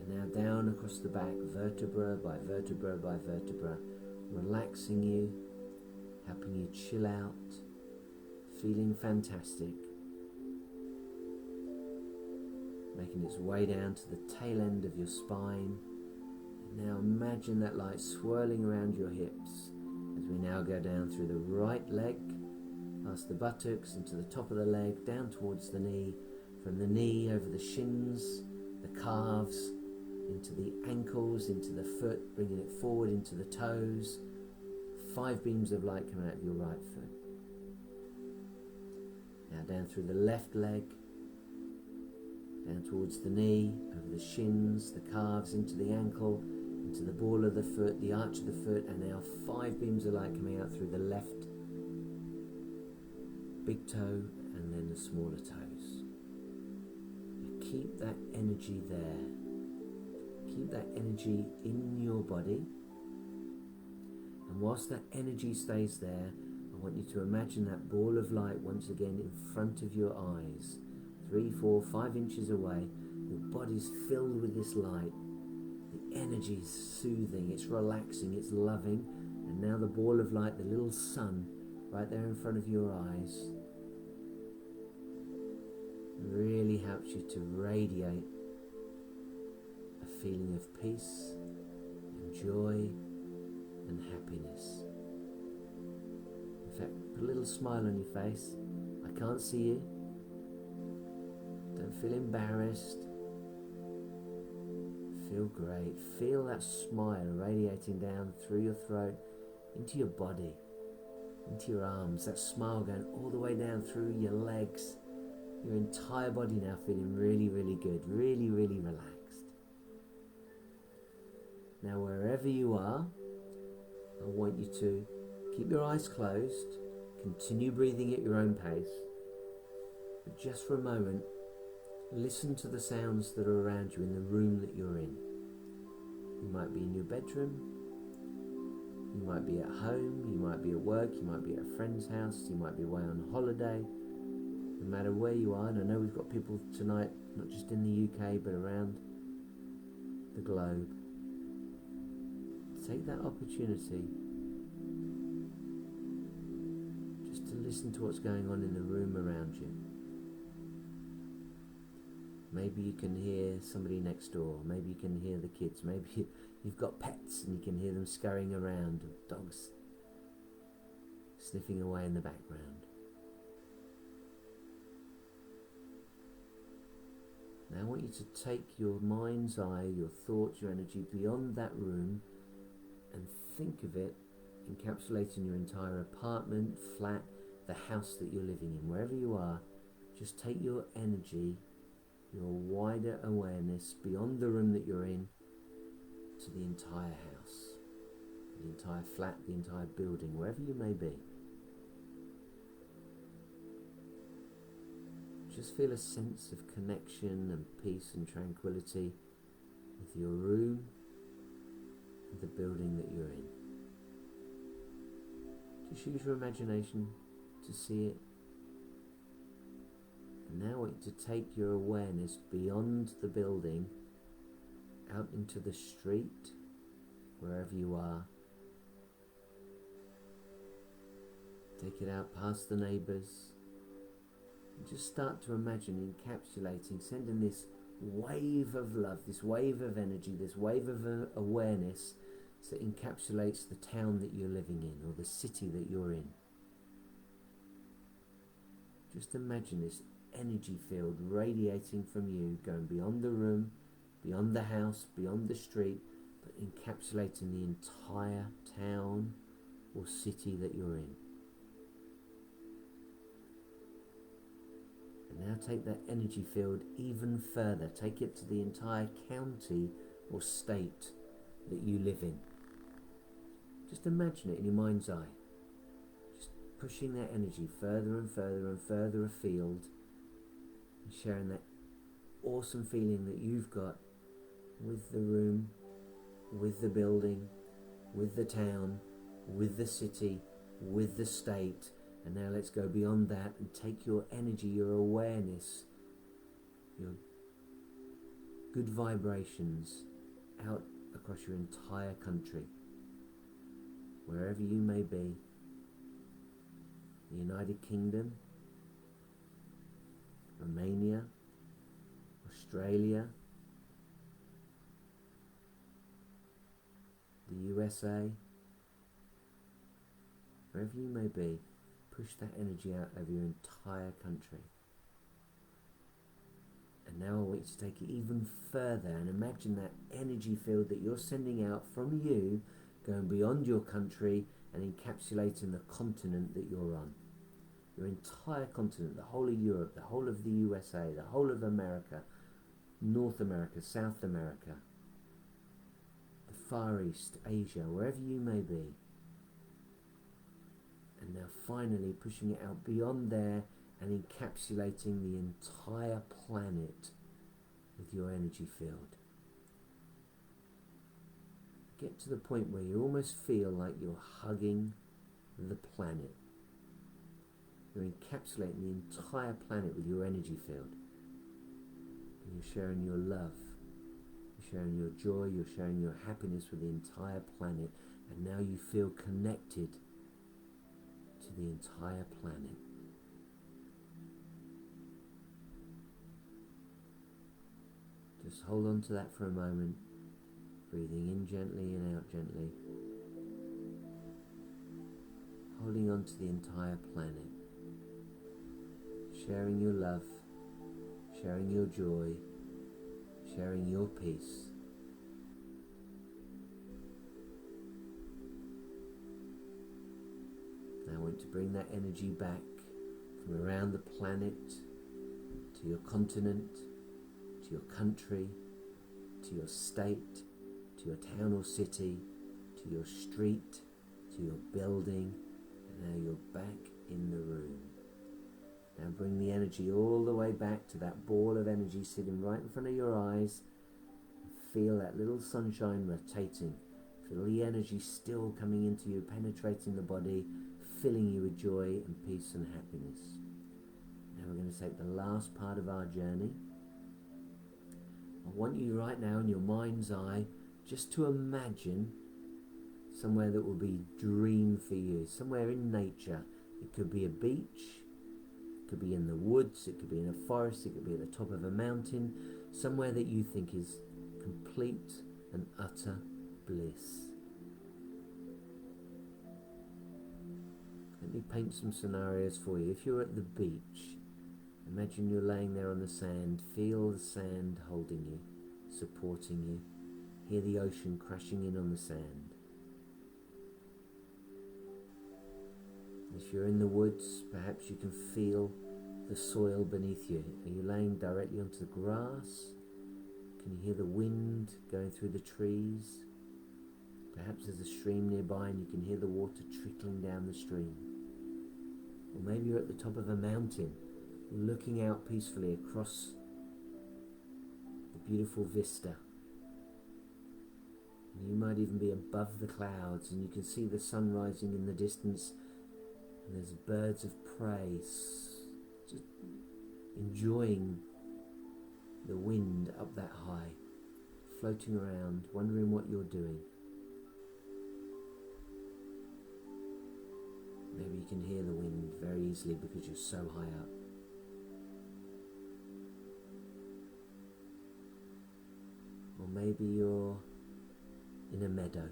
and now down across the back, vertebra by vertebra by vertebra, relaxing you, helping you chill out, feeling fantastic, making its way down to the tail end of your spine. And now imagine that light swirling around your hips as we now go down through the right leg, past the buttocks, into the top of the leg, down towards the knee, from the knee over the shins, the calves, into the ankles, into the foot, bringing it forward into the toes. 5 beams of light coming out of your right foot. Now down through the left leg, down towards the knee, over the shins, the calves, into the ankle, into the ball of the foot, the arch of the foot, and now 5 beams of light coming out through the left big toe and then the smaller toes. Now keep that energy there. Keep that energy in your body. And whilst that energy stays there, I want you to imagine that ball of light once again in front of your eyes, 3, 4, 5 inches away. Your body's filled with this light. The energy is soothing, it's relaxing, it's loving. And now the ball of light, the little sun, right there in front of your eyes, really helps you to radiate a feeling of peace and joy and happiness. In fact, put a little smile on your face. I can't see you. Don't feel embarrassed. Feel great. Feel that smile radiating down through your throat, into your body, into your arms. That smile going all the way down through your legs. Your entire body now feeling really, really good. Really, really relaxed. Now wherever you are, I want you to keep your eyes closed, continue breathing at your own pace, but just for a moment, listen to the sounds that are around you in the room that you're in. You might be in your bedroom, you might be at home, you might be at work, you might be at a friend's house, you might be away on holiday. No matter where you are, and I know we've got people tonight, not just in the UK, but around the globe. Take that opportunity just to listen to what's going on in the room around you. Maybe you can hear somebody next door. Maybe you can hear the kids. Maybe you've got pets and you can hear them scurrying around, or dogs sniffing away in the background. Now I want you to take your mind's eye, your thoughts, your energy beyond that room and think of it encapsulating your entire apartment, flat, the house that you're living in. Wherever you are, just take your energy, your wider awareness beyond the room that you're in to the entire house, the entire flat, the entire building, wherever you may be. Just feel a sense of connection and peace and tranquility with your room and the building that you're in. Just use your imagination to see it. And now I want you to take your awareness beyond the building, out into the street, wherever you are. Take it out past the neighbours. And just start to imagine encapsulating, sending this wave of love, this wave of energy, this wave of awareness that encapsulates the town that you're living in or the city that you're in. Just imagine this energy field radiating from you, going beyond the room, beyond the house, beyond the street, but encapsulating the entire town or city that you're in. And now take that energy field even further. Take it to the entire county or state that you live in. Just imagine it in your mind's eye. Just pushing that energy further and further and further afield, and sharing that awesome feeling that you've got with the room, with the building, with the town, with the city, with the state. And now let's go beyond that and take your energy, your awareness, your good vibrations out across your entire country. Wherever you may be, the United Kingdom, Romania, Australia, the USA, wherever you may be, push that energy out over your entire country. And now I want you to take it even further and imagine that energy field that you're sending out from you going beyond your country and encapsulating the continent that you're on. Your entire continent, the whole of Europe, the whole of the USA, the whole of America, North America, South America, the Far East, Asia, wherever you may be. And now finally pushing it out beyond there and encapsulating the entire planet with your energy field. Get to the point where you almost feel like you're hugging the planet. You're encapsulating the entire planet with your energy field. And you're sharing your love, you're sharing your joy, you're sharing your happiness with the entire planet. And now you feel connected to the entire planet. Just hold on to that for a moment, breathing in gently and out gently, holding on to the entire planet, sharing your love, sharing your joy, sharing your peace. Now I want to bring that energy back from around the planet to your continent, to your country, to your state, to your town or city, to your street, to your building, and now you're back in the room. Now bring the energy all the way back to that ball of energy sitting right in front of your eyes. Feel that little sunshine rotating. Feel the energy still coming into you, penetrating the body, filling you with joy and peace and happiness. Now we're going to take the last part of our journey. I want you right now in your mind's eye just to imagine somewhere that will be dream for you, somewhere in nature. It could be a beach, it could be in the woods, it could be in a forest, it could be at the top of a mountain, somewhere that you think is complete and utter bliss. Let me paint some scenarios for you. If you're at the beach, imagine you're laying there on the sand. Feel the sand holding you, supporting you. Hear the ocean crashing in on the sand. If you're in the woods, perhaps you can feel the soil beneath you. Are you laying directly onto the grass? Can you hear the wind going through the trees? Perhaps there's a stream nearby and you can hear the water trickling down the stream. Or maybe you're at the top of a mountain, looking out peacefully across the beautiful vista. And you might even be above the clouds and you can see the sun rising in the distance, and there's birds of prey just enjoying the wind up that high, floating around, wondering what you're doing. Maybe you can hear the wind very easily because you're so high up. Or maybe you're in a meadow.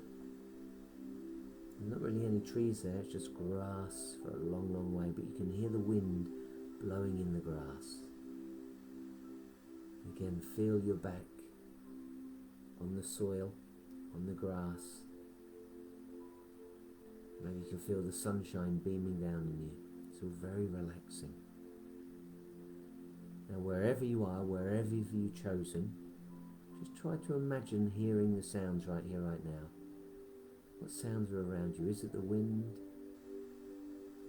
There's not really any trees there, it's just grass for a long, long way, but you can hear the wind blowing in the grass. Again, feel your back on the soil, on the grass. Maybe you can feel the sunshine beaming down on you. It's all very relaxing. Now wherever you are, wherever you've chosen, just try to imagine hearing the sounds right here, right now. What sounds are around you? Is it the wind?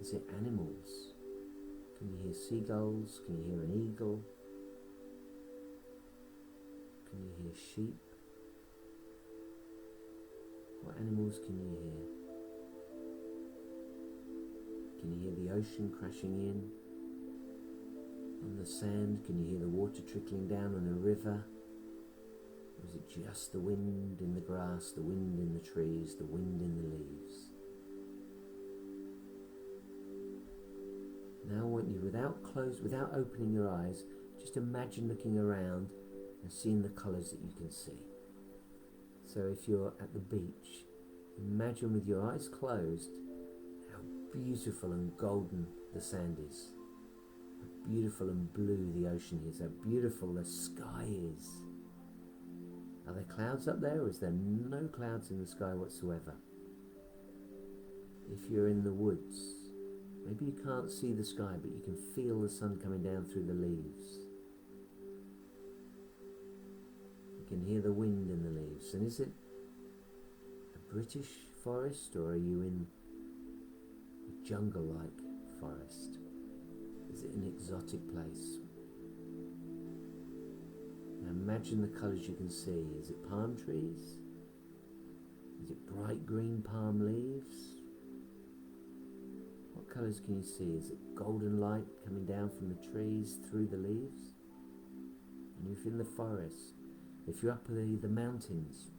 Is it animals? Can you hear seagulls? Can you hear an eagle? Can you hear sheep? What animals can you hear? Can you hear the ocean crashing in? On the sand, can you hear the water trickling down on a river? Or is it just the wind in the grass, the wind in the trees, the wind in the leaves? want you, without opening your eyes, just imagine looking around and seeing the colours that you can see. So if you're at the beach, imagine with your eyes closed how beautiful and golden the sand is, how beautiful and blue the ocean is, how beautiful the sky is. Are there clouds up there, or is there no clouds in the sky whatsoever? If you're in the woods, maybe you can't see the sky, but you can feel the sun coming down through the leaves. You can hear the wind in the leaves. And is it a British forest, or are you in a jungle-like forest? Is it an exotic place? Now imagine the colours you can see. Is it palm trees? Is it bright green palm leaves? What colours can you see? Is it golden light coming down from the trees through the leaves? And if you're in the forest, if you're up the mountains,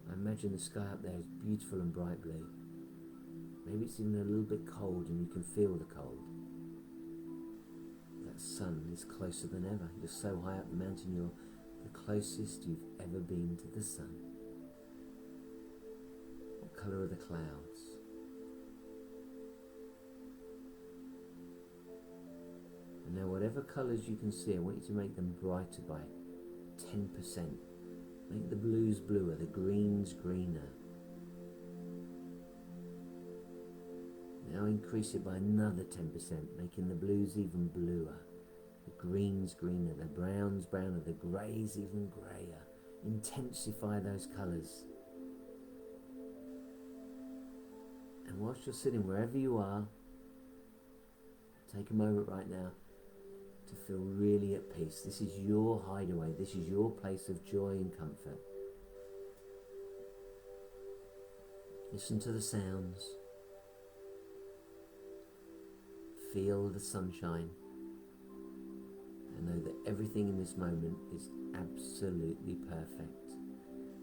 I imagine the sky up there is beautiful and bright blue. Maybe it's even a little bit cold and you can feel the cold. That sun is closer than ever. You're so high up the mountain, you're the closest you've ever been to the sun. What colour are the clouds? And now whatever colours you can see, I want you to make them brighter by 10%. Make the blues bluer, the greens greener. Now increase it by another 10%, making the blues even bluer, the greens greener, the browns browner, the greys even greyer. Intensify those colours. And whilst you're sitting wherever you are, take a moment right now to feel really at peace. This is your hideaway. This is your place of joy and comfort. Listen to the sounds. Feel the sunshine. And know that everything in this moment is absolutely perfect.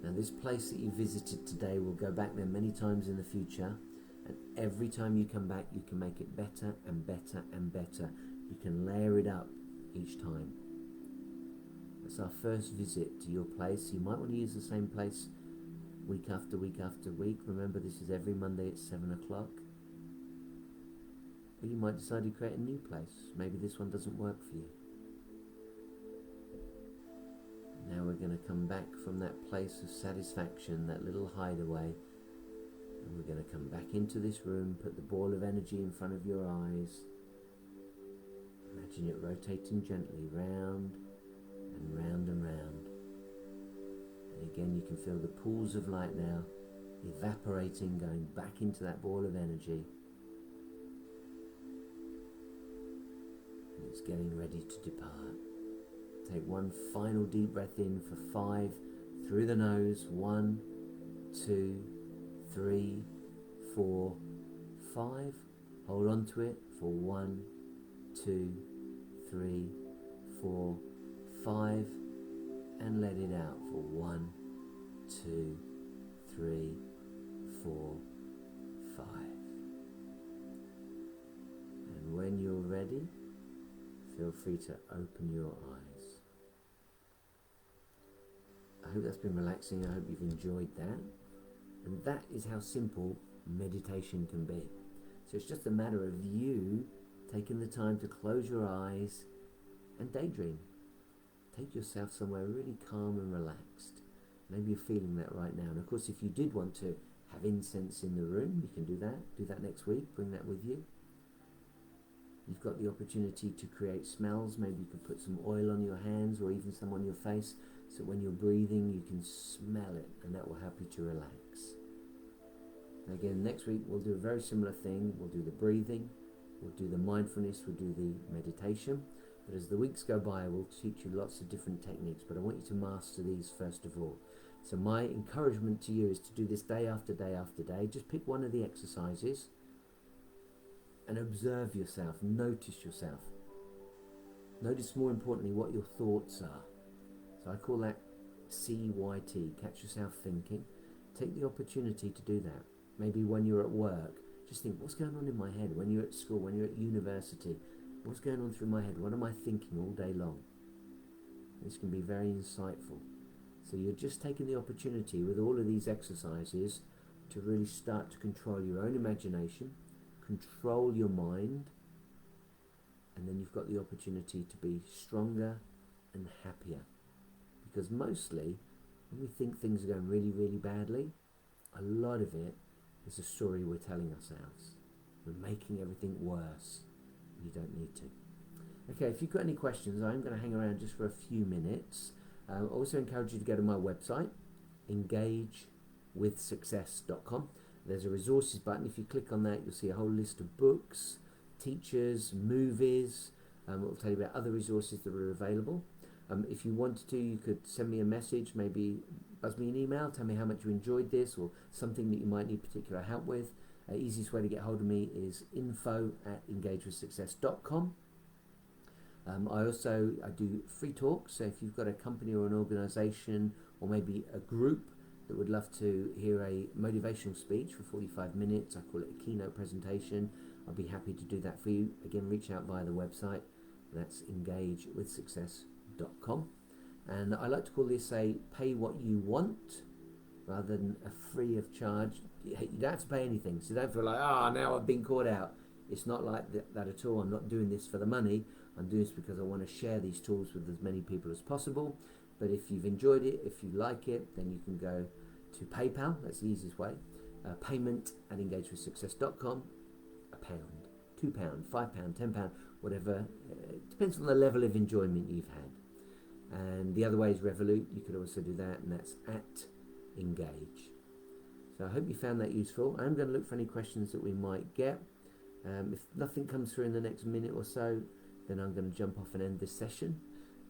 Now this place that you visited today will go back there many times in the future. And every time you come back, you can make it better and better and better. You can layer it up each time. That's our first visit to your place. You might want to use the same place week after week after week. Remember, this is every Monday at 7 o'clock. Or you might decide to create a new place. Maybe this one doesn't work for you. Now we're going to come back from that place of satisfaction, that little hideaway, and we're going to come back into this room, put the ball of energy in front of your eyes. Imagine it rotating gently round and round and round. And again, you can feel the pools of light now evaporating, going back into that ball of energy. And it's getting ready to depart. Take one final deep breath in for 5 through the nose. 1, 2, 3, 4, 5. Hold on to it for 1, 2, 3, 4, 5, and let it out for 1, 2, 3, 4, 5. And when you're ready, feel free to open your eyes. I hope that's been relaxing. I hope you've enjoyed that. And that is how simple meditation can be. So it's just a matter of you taking the time to close your eyes and daydream. Take yourself somewhere really calm and relaxed. Maybe you're feeling that right now. And of course, if you did want to have incense in the room, you can do that. Do that next week. Bring that with you. You've got the opportunity to create smells. Maybe you can put some oil on your hands or even some on your face, so when you're breathing you can smell it, and that will help you to relax. Again, next week we'll do a very similar thing. We'll do the breathing, we'll do the mindfulness, we'll do the meditation. But as the weeks go by, we'll teach you lots of different techniques, but I want you to master these first of all. So my encouragement to you is to do this day after day after day. Just pick one of the exercises and observe yourself, notice yourself. Notice, more importantly, what your thoughts are. So I call that CYT, catch yourself thinking. Take the opportunity to do that. Maybe when you're at work, Just think, what's going on in my head when you're at school, when you're at university? What's going on through my head? What am I thinking all day long? This can be very insightful. So you're just taking the opportunity with all of these exercises to really start to control your own imagination, control your mind, and then you've got the opportunity to be stronger and happier. Because mostly, when we think things are going really, really badly, a lot of it is a story we're telling ourselves. We're making everything worse. You don't need to. Okay, if you've got any questions, I'm going to hang around just for a few minutes. I also encourage you to go to my website, engagewithsuccess.com. There's a resources button. If you click on that, you'll see a whole list of books, teachers, movies. It will tell you about other resources that are available. If you wanted to, you could send me a message, maybe buzz me an email, tell me how much you enjoyed this or something that you might need particular help with. Easiest way to get hold of me is info@engagewithsuccess.com. I do free talks, so if you've got a company or an organisation or maybe a group that would love to hear a motivational speech for 45 minutes, I call it a keynote presentation, I'll be happy to do that for you. Again, reach out via the website, that's engagewithsuccess.com. And I like to call this a pay what you want rather than a free of charge. You don't have to pay anything, so don't feel like, now I've been caught out. It's not like that at all. I'm not doing this for the money. I'm doing this because I want to share these tools with as many people as possible. But if you've enjoyed it, if you like it, then you can go to PayPal. That's the easiest way. Payment@engagewithsuccess.com. £1, £2, £5, £10, whatever. It depends on the level of enjoyment you've had. And the other way is Revolut. You could also do that, and that's @engage. So I hope you found that useful. I'm going to look for any questions that we might get. If nothing comes through in the next minute or so, then I'm going to jump off and end this session.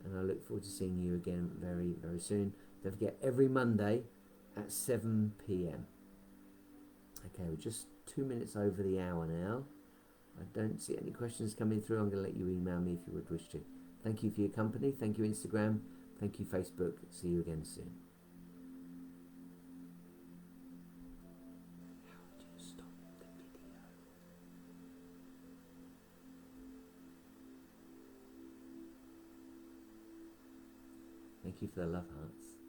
And I look forward to seeing you again very, very soon. Don't forget, every Monday at 7 p.m. Okay, we're just 2 minutes over the hour now. I don't see any questions coming through. I'm going to let you email me if you would wish to. Thank you for your company. Thank you, Instagram. Thank you, Facebook. See you again soon. How do you stop the video? Thank you for the love hearts.